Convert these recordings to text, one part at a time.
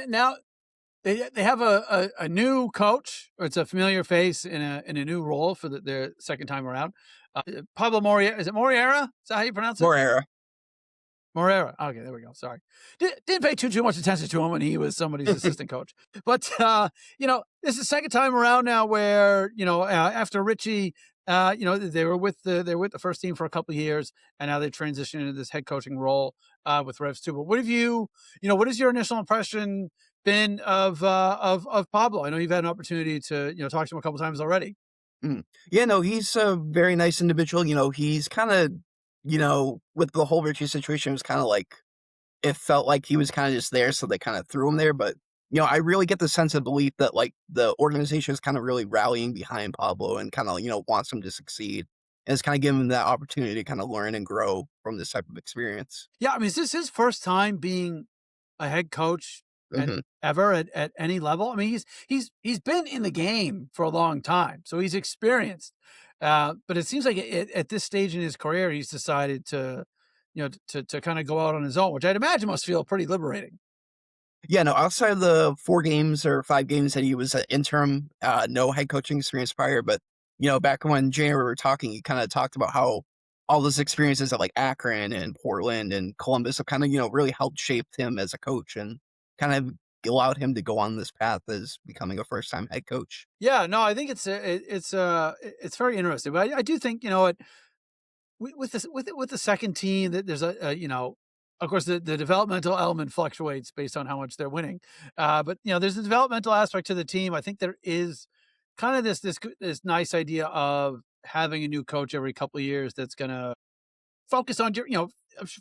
now they have a new coach, or it's a familiar face in a new role for their second time around. Pablo Moreira, is it Moreira? Is that how you pronounce it? Moreira. Moreira. Okay, there we go. Sorry. Didn't pay too much attention to him when he was somebody's assistant coach. But, this is the second time around now where, after Richie, they were with the first team for a couple of years, and now they transitioned into this head coaching role with Revs II. But what has your initial impression been of Pablo? I know you've had an opportunity to, talk to him a couple times already. Mm. Yeah, no, he's a very nice individual. He's kind of, with the whole Richie situation, it was kind of like it felt like he was kind of just there, so they kind of threw him there. But I really get the sense of belief that like the organization is kind of really rallying behind Pablo and kind of wants him to succeed, and it's kind of giving him that opportunity to kind of learn and grow from this type of experience. Yeah, I mean, is this his first time being a head coach at Hmm. ever at any level? I mean, he's been in the game for a long time, so he's experienced. But it seems like at this stage in his career, he's decided to, to kind of go out on his own, which I'd imagine must feel pretty liberating. Yeah, no, outside of the 4 games or 5 games that he was at interim, no head coaching experience prior. But, back when January we were talking, he kind of talked about how all those experiences at like Akron and Portland and Columbus have kind of, really helped shape him as a coach and kind of allowed him to go on this path as becoming a first time head coach. Yeah, no, I think it's very interesting. But I do think with the second team that there's of course the developmental element fluctuates based on how much they're winning, but there's the developmental aspect to the team. I think there is kind of this nice idea of having a new coach every couple of years that's going to focus on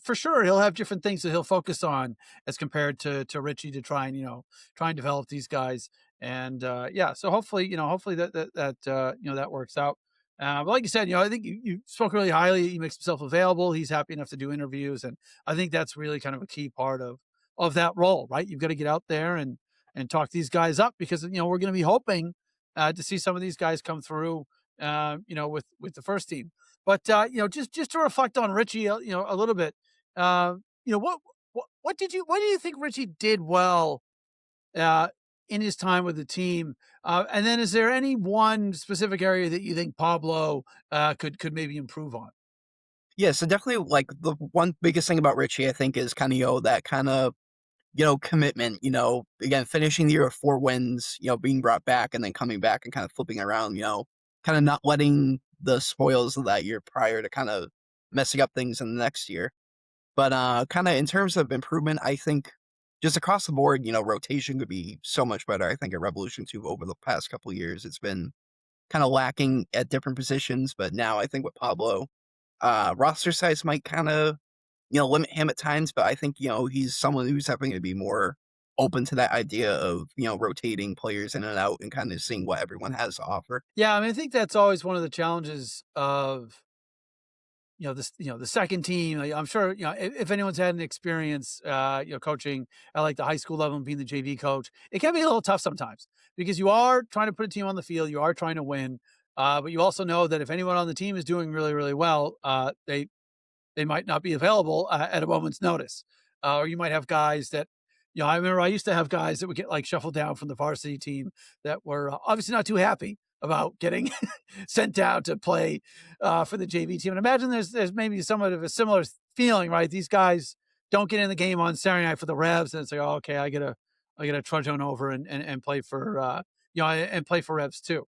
for sure he'll have different things that he'll focus on as compared to Richie, to try and try and develop these guys. And yeah, so hopefully that works out. But like you said, I think you spoke really highly. He makes himself available. He's happy enough to do interviews, and I think that's really kind of a key part of that role, right? You've got to get out there and talk these guys up, because we're going to be hoping to see some of these guys come through, with the first team. But just to reflect on Richie, a little bit, uh, you know, what what do you think Richie did well uh, in his time with the team? And then, is there any one specific area that you think Pablo could maybe improve on? Yeah, so definitely like the one biggest thing about Richie, I think, is kind of, that kind of, commitment, again, finishing the year with 4 wins, being brought back and then coming back and kind of flipping around, kind of not letting the spoils of that year prior to kind of messing up things in the next year. But kind of in terms of improvement, I think just across the board, rotation could be so much better. I think at Revolution 2 over the past couple of years, it's been kind of lacking at different positions. But now I think with Pablo, roster size might kind of, limit him at times, but I think, he's someone who's having to be more open to that idea of, rotating players in and out and kind of seeing what everyone has to offer. Yeah, I mean, I think that's always one of the challenges of the second team. Like, I'm sure if anyone's had an experience, coaching at like the high school level and being the JV coach, it can be a little tough sometimes, because you are trying to put a team on the field, you are trying to win, but you also know that if anyone on the team is doing really really well, they might not be available at a moment's notice, or you might have guys that. I remember I used to have guys that would get like shuffled down from the varsity team that were obviously not too happy about getting sent down to play for the JV team. And imagine there's maybe somewhat of a similar feeling, right? These guys don't get in the game on Saturday night for the Revs, and it's like, oh, okay, I gotta trudge on over and play for and play for Revs too.